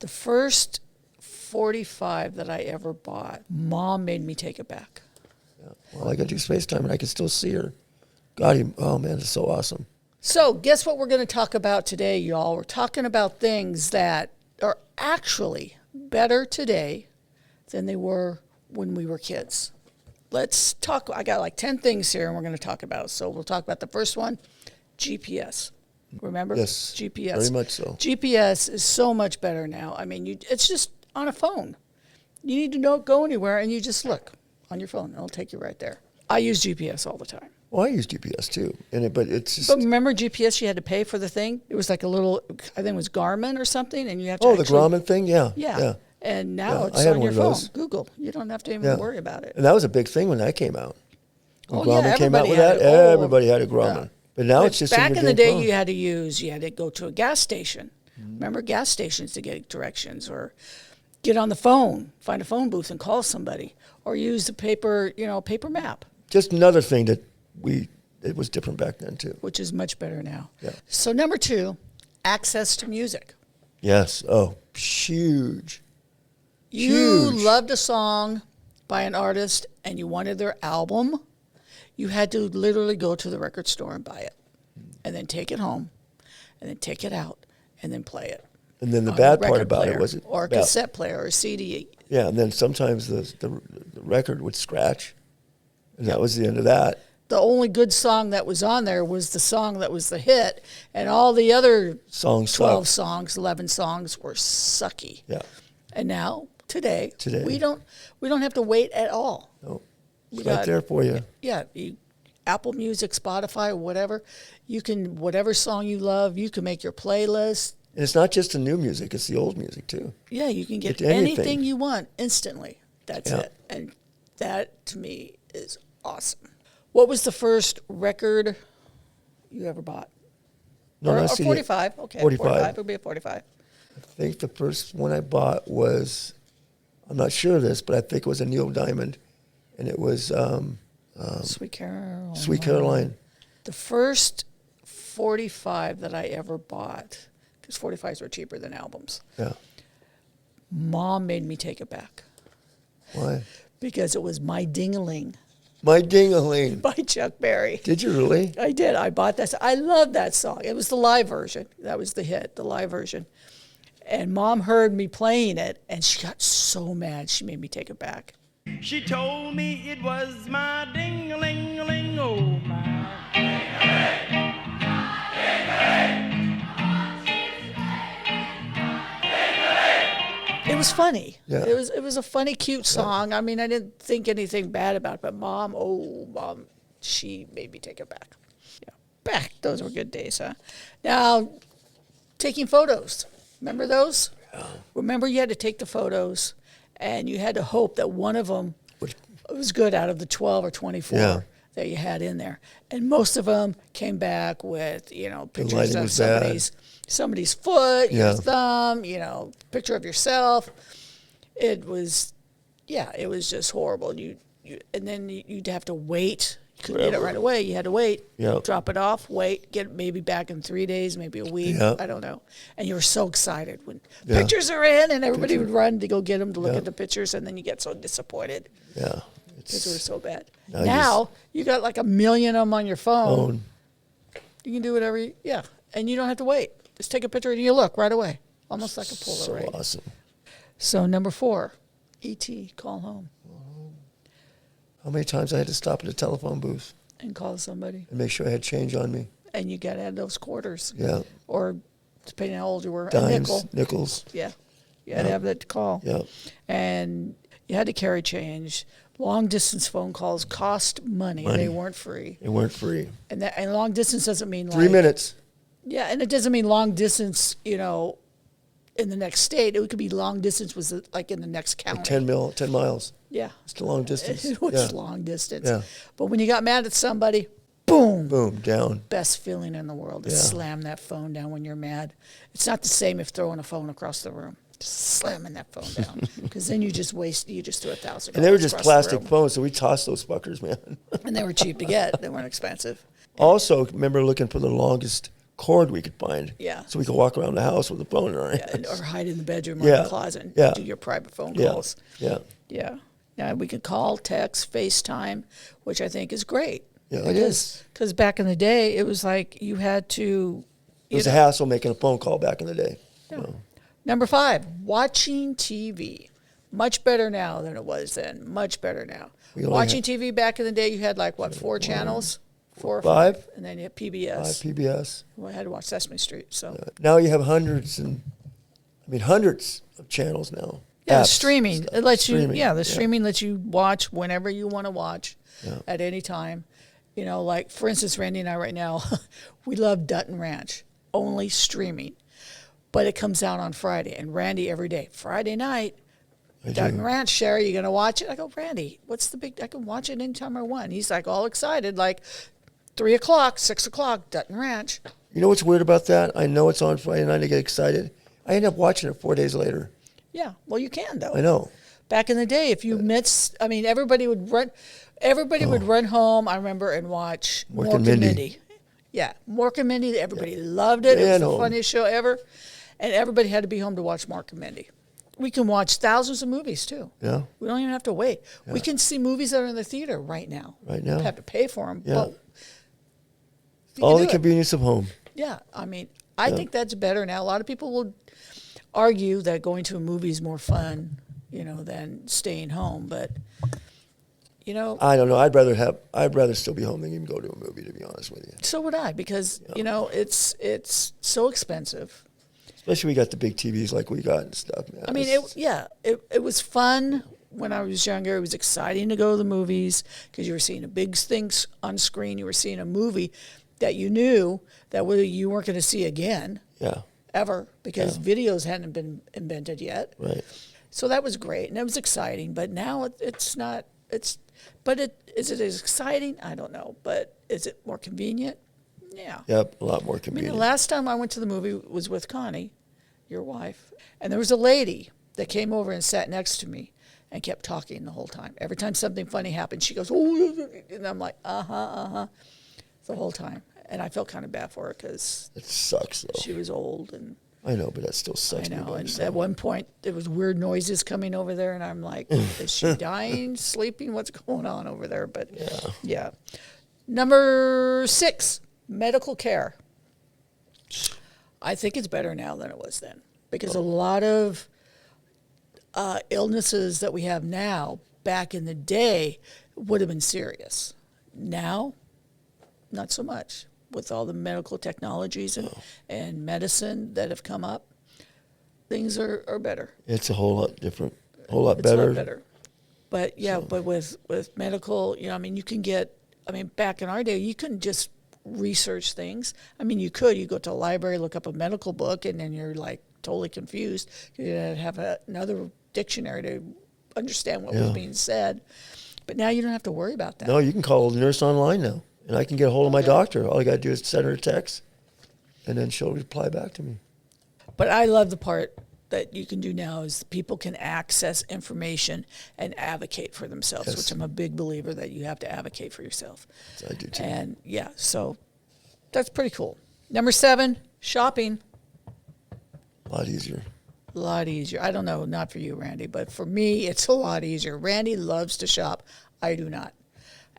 The first 45 that I ever bought, Mom made me take it back. Yeah. Well, I got to do FaceTime and I can still see her. God, oh man, it's so awesome. So guess what we're going to talk about today, y'all? We're talking about things that are actually better today than they were when we were kids. Let's talk. I got like 10 things here and we're going to talk about. So we'll talk about the first one, GPS. Remember? Yes, GPS. very much so. GPS is so much better now. I mean, it's just on a phone. You need to not go anywhere and you just look on your phone. It'll take you right there. I use GPS all the time. Well, I use GPS too, but it's just. But remember GPS, you had to pay for the thing? It was like a little, I think it was Garmin or something, and you have to the Garmin thing? Yeah. Yeah. And now Yeah, it's I had on your one of phone. those. Google. You don't have to even worry about it. And that was a big thing when that came out. When Oh, yeah, Garmin came out everybody with had that, it. Oh, everybody had a Garmin. yeah. But now But it's just back in in your the day, phone. you had to go to a gas station. Remember gas stations to get directions, or get on the phone, find a phone booth and call somebody, or use the paper map, Just another thing that it was different back then too. which is much better now. Yeah. So number 2, access to music. Yes. Oh, huge. You Huge. loved a song by an artist and you wanted their album, you had to literally go to the record store and buy it, and then take it home, and then take it out, and then play it. And then the on a bad part record about player, it was or a cassette player, or a CD. Yeah, and then sometimes the record would scratch, and that was the end of that. The only good song that was on there was the song that was the hit, and all the other Songs 12 sucked. songs, 11 songs were sucky. Yeah. And now, today, Today. we don't have to wait at all. No. We It's right got- there for you. Yeah, Apple Music, Spotify, whatever. You can, whatever song you love, you can make your playlist. And it's not just the new music; it's the old music too. Yeah, you can get Get anything. anything you want instantly. That's Yeah. it. And that, to me, is awesome. What was the first record you ever bought? No, or not CD. 45. Okay, 45. It would be a 45. I think the first one I bought was, I'm not sure of this, but I think it was a Neil Diamond, and it was Sweet Caroline. Sweet Caroline. The first 45 that I ever bought, because 45s were cheaper than albums, Yeah. Mom made me take it back Why? because it was My Ding-a-Ling My Ding-a-Ling. by Chuck Berry. Did you really? I did. I bought that. I love that song. It was the live version. That was the hit, the live version. And Mom heard me playing it, and she got so mad. She made me take it back. She told me it was my ding-a-ling-a-ling, oh my. It was funny. Yeah. It was a funny, cute song. I mean, I didn't think anything bad about it, but Mom, she made me take it back. Yeah, back. Those were good days, huh? Now, taking photos. Remember those? Yeah. Remember you had to take the photos, and you had to hope that one of them Which- was good out of the 12 or 24 Yeah. that you had in there. And most of them came back with, pictures lighting of was bad. somebody's foot, your Yeah. thumb, picture of yourself. It was just horrible. And then you'd have to wait. You couldn't get it Forever. right away. You had to wait, Yeah. drop it off, wait, get it maybe back in 3 days, maybe a week. Yeah. I don't know. And you were so excited when Yeah. pictures are in, and everybody would run to go get them to look Yeah. at the pictures, and then you get so disappointed Yeah. because they were so bad. Now Now, you you got like a million of them on your phone. Phone. You can do whatever and you don't have to wait. Just take a picture and you look right away, almost like a So Polaroid. awesome. So number 4, E.T. Call home How many times I had to stop at a telephone booth and call somebody, and make sure I had change on me? and you got to have those quarters, Yeah. or depending on how old you were, a Dimes, nickel. nickels. Yeah, you had to have that to call. Yeah. And you had to carry change. Long distance phone calls cost money. Money. They weren't free. They weren't free. And long distance doesn't mean 3 like, minutes. Yeah, and it doesn't mean long distance, in the next state. It could be long distance was like in the next county. Like 10 miles. Yeah. It's the long distance. It was Yeah. long distance. Yeah. But when you got mad at somebody, boom, Boom, down. best feeling in the world to Yeah. slam that phone down when you're mad. It's not the same if throwing a phone across the room. Just slamming that phone down. Because then you just threw $1,000. And they were just across the plastic room. phones, so we tossed those fuckers, man. And they were cheap to get. They weren't expensive. Also, remember looking for the longest cord we could find. Yeah. So we could walk around the house with a phone in our Yeah, hands. or hide in the bedroom or Yeah, the closet and yeah. do your private phone Yeah, calls. yeah, Yeah. Yeah, we could call, text, FaceTime, which I think is great. yeah. It is. Because back in the day, it was like you had to. It was a hassle making a phone call back in the day. Yeah. Number 5, watching TV. Much better now than it was then. Much better now. We only Watching TV back in the day, you had like, what, 4 channels? 4 or 5? 5? And then you had PBS. PBS. Well, I had to watch Sesame Street, so. Now you have hundreds of channels now. Yeah, Apps, streaming. stuff. It lets you, Streaming, yeah, the streaming lets you watch whenever you want to watch Yeah. at any time. You know, like, for instance, Randy and I right now, we love Dutton Ranch, only streaming. But it comes out on Friday, and Randy every day. Friday night, I Dutton do. Ranch, Sherry, you going to watch it? I go, Randy, what's the big, I can watch it anytime I want. He's like all excited, like 3 o'clock, 6 o'clock, Dutton Ranch. You know what's weird about that? I know it's on Friday night. I get excited. I end up watching it 4 days later. Yeah, well, you can, though. I know. Back in the day, if you missed, I mean, everybody would run home, I remember, and watch Mork Mork and and Mindy. Mindy. Yeah, Mork and Mindy, everybody loved it. It was Ran the home. funniest show ever. And everybody had to be home to watch Mork and Mindy. We can watch thousands of movies, too. Yeah. We don't even have to wait. We can see movies that are in the theater right now. Right now. We have to pay for them. Yeah. But you All can the do it. convenience of home. Yeah, I mean, I think that's better now. A lot of people will argue that going to a movie is more fun, you know, than staying home. But, you know, I don't know. I'd rather still be home than even go to a movie, to be honest with you. so would I, because, you know, it's so expensive. Especially we got the big TVs like we got and stuff, man. I mean, it was fun when I was younger. It was exciting to go to the movies because you were seeing a big thing on screen. You were seeing a movie that you knew that you weren't going to see again Yeah, ever because videos hadn't been invented yet. right. So that was great and it was exciting. But now it's not. Is it as exciting? I don't know. But is it more convenient? Yeah. Yep, a lot more I mean, convenient. the last time I went to the movie was with Connie, your wife, and there was a lady that came over and sat next to me and kept talking the whole time. Every time something funny happened, she goes, "Oh," and I'm like, the whole time. And I felt kind of bad for her because It sucks, though. she was old, and I know, but that still I sucks. to be know. by And yourself. at one point, there was weird noises coming over there, and I'm like, is she dying, sleeping? What's going on over there? But yeah. Number 6, medical care. I think it's better now than it was then because a lot of illnesses that we have now, back in the day, would have been serious. Now, not so much. With all the medical technologies and medicine that have come up, things are better. It's a whole lot different, a whole lot It's a better. lot better. But yeah, but with medical, you know, I mean, back in our day, you couldn't just research things. I mean, you could. You go to a library, look up a medical book, and then you're like totally confused. You had to have another dictionary to understand what was Yeah. being said. But now you don't have to worry about that. No, you can call the nurse online now, and I can get a hold of my doctor. All I got to do is send her a text, and then she'll reply back to me. But I love the part that you can do now is people can access information and advocate for themselves, Yes. which I'm a big believer that you have to advocate for yourself. I do too. And yeah, so that's pretty cool. Number 7, shopping. A lot easier. A lot easier. I don't know, not for you, Randy, but for me, it's a lot easier. Randy loves to shop. I do not.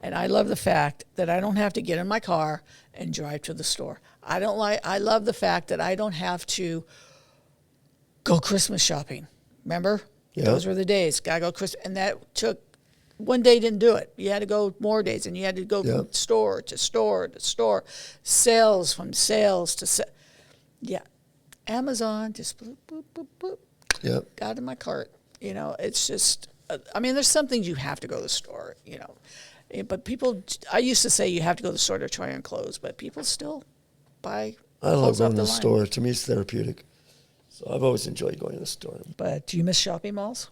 And I love the fact that I don't have to get in my car and drive to the store. I love the fact that I don't have to go Christmas shopping. Remember? Yeah. Those were the days. Gotta go Christmas. And that took, one day didn't do it. You had to go more days, and you had to go Yeah. from store to store to store. Sales from sales to yeah. Amazon, just boop, boop, boop, boop. Yep. Got in my cart. You know, it's just, I mean, there's some things you have to go to the store, you know. But people, I used to say you have to go to the store to try on clothes, but people still buy I love clothes going off to the line. store. To me, it's therapeutic. So I've always enjoyed going to the store. But do you miss shopping malls?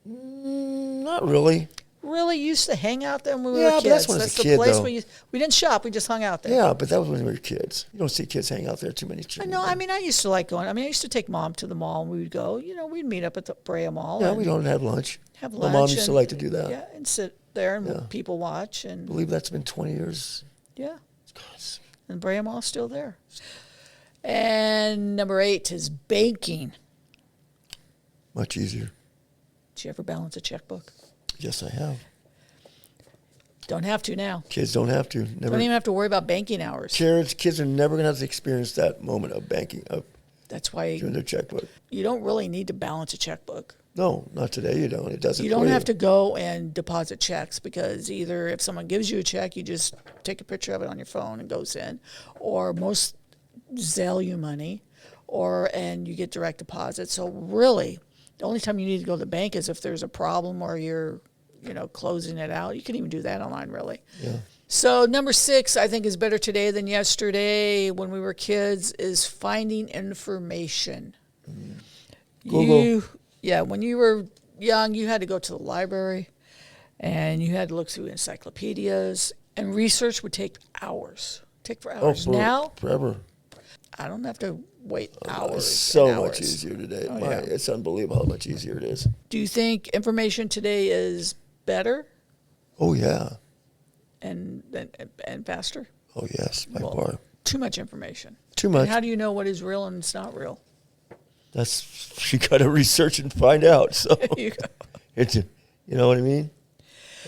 Not really. Really used to hang out there when we Yeah, were but kids. that's when I was That's a the kid, place though. we didn't shop, we just hung out there. Yeah, but that was when we were kids. You don't see kids hang out there too many I children. know. I mean, I used to like going. I mean, I used to take Mom to the mall, and we would go. You know, we'd meet up at the Brea Mall. Yeah, and we don't have lunch. have My lunch. mom used to and- like to do that. Yeah, and sit there and Yeah. people watch I and believe that's been 20 years. yeah. Gosh. and Brea Mall's still there. And number 8 is banking. Much easier. Did you ever balance a checkbook? Yes, I have. Don't have to now. Kids don't have to. Never. Don't even have to worry about banking hours. Kids are never going to have to experience that moment of banking, of That's why doing their checkbook. you don't really need to balance a checkbook. No, not today. You don't. It doesn't. You don't have to go and deposit checks, because either if someone gives you a check, you just take a picture of it on your phone and goes in, or most Zelle you money, and you get direct deposit. So really, the only time you need to go to the bank is if there's a problem or you're, closing it out. You can even do that online, really. Yeah. So number 6, I think, is better today than yesterday when we were kids, is finding information. Google. When you were young, you had to go to the library and you had to look through encyclopedias, and research would take hours. Take for hours. Now, forever. I don't have to wait hours. It's so and much hours. easier today. Oh, yeah. It's unbelievable how much easier it is. Do you think information today is better Oh yeah. and faster? Oh yes, by Well, far. Too much information. Too much. And how do you know what is real and it's not real? You got to research and find out. So You go. it's, you know what I mean?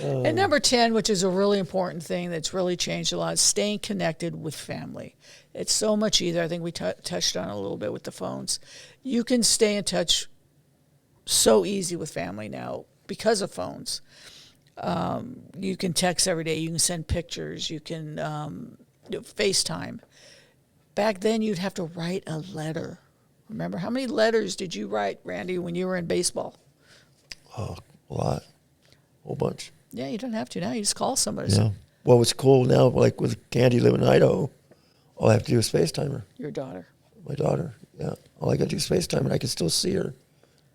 And number 10, which is a really important thing that's really changed a lot, is staying connected with family. It's so much easier. I think we touched on it a little bit with the phones. You can stay in touch so easy with family now because of phones. You can text every day. You can send pictures. You can FaceTime. Back then, you'd have to write a letter. Remember, how many letters did you write, Randy, when you were in baseball? Oh, a lot, whole bunch. Yeah, you don't have to now. You just call somebody. Yeah. Well, what's cool now, like with Candy living in Idaho, all I have to do is FaceTime her. Your daughter. My daughter. Yeah. All I got to do is FaceTime her, and I can still see her.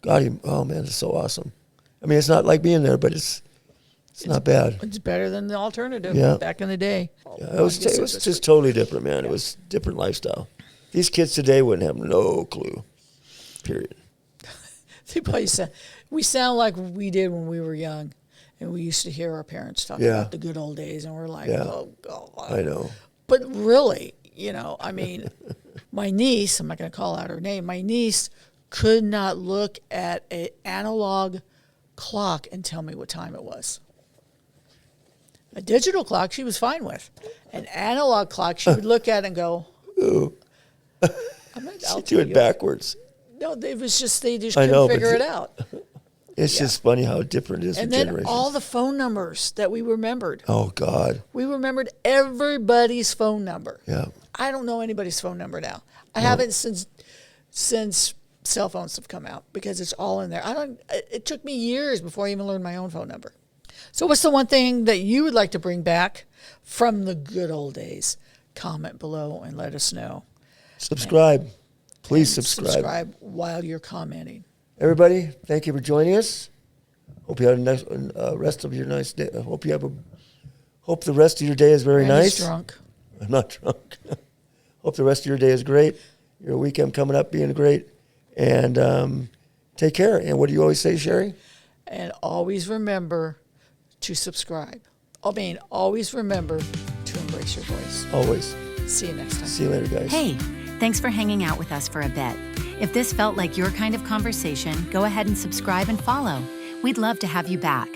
God, oh man, it's so awesome. I mean, it's not like being there, but it's not bad. It's better than the alternative Yeah. back in the day. Yeah, it was just totally different, man. It was different lifestyle. These kids today wouldn't have no clue. Period. They probably we sound like we did when we were young, and we used to hear our parents talk Yeah. about the good old days, and we're like, Yeah. oh, God. I know. But really, I mean, my niece, I'm not going to call out her name, my niece could not look at an analog clock and tell me what time it was. A digital clock she was fine with. An analog clock she would look at and go, Ooh. I'll She do it backwards. No, it was just they just I couldn't know, but figure it out. It's just funny how different it is And for then generations. all the phone numbers that we remembered. Oh, God. We remembered everybody's phone number. Yeah. I don't know anybody's phone number now. I haven't since cell phones have come out, because it's all in there. It took me years before I even learned my own phone number. So what's the one thing that you would like to bring back from the good old days? Comment below and let us know. Subscribe. Please And subscribe. while you're commenting. Everybody, thank you for joining us. Hope you have a rest of your nice day. Hope the rest of your day is very Randy's nice. drunk. I'm not drunk. Hope the rest of your day is great. Your weekend coming up being great. And take care. And what do you always say, Sherry? And always remember to subscribe. Always remember to embrace your voice. Always. See you next time. See you later, guys. Hey, thanks for hanging out with us for a bit. If this felt like your kind of conversation, go ahead and subscribe and follow. We'd love to have you back.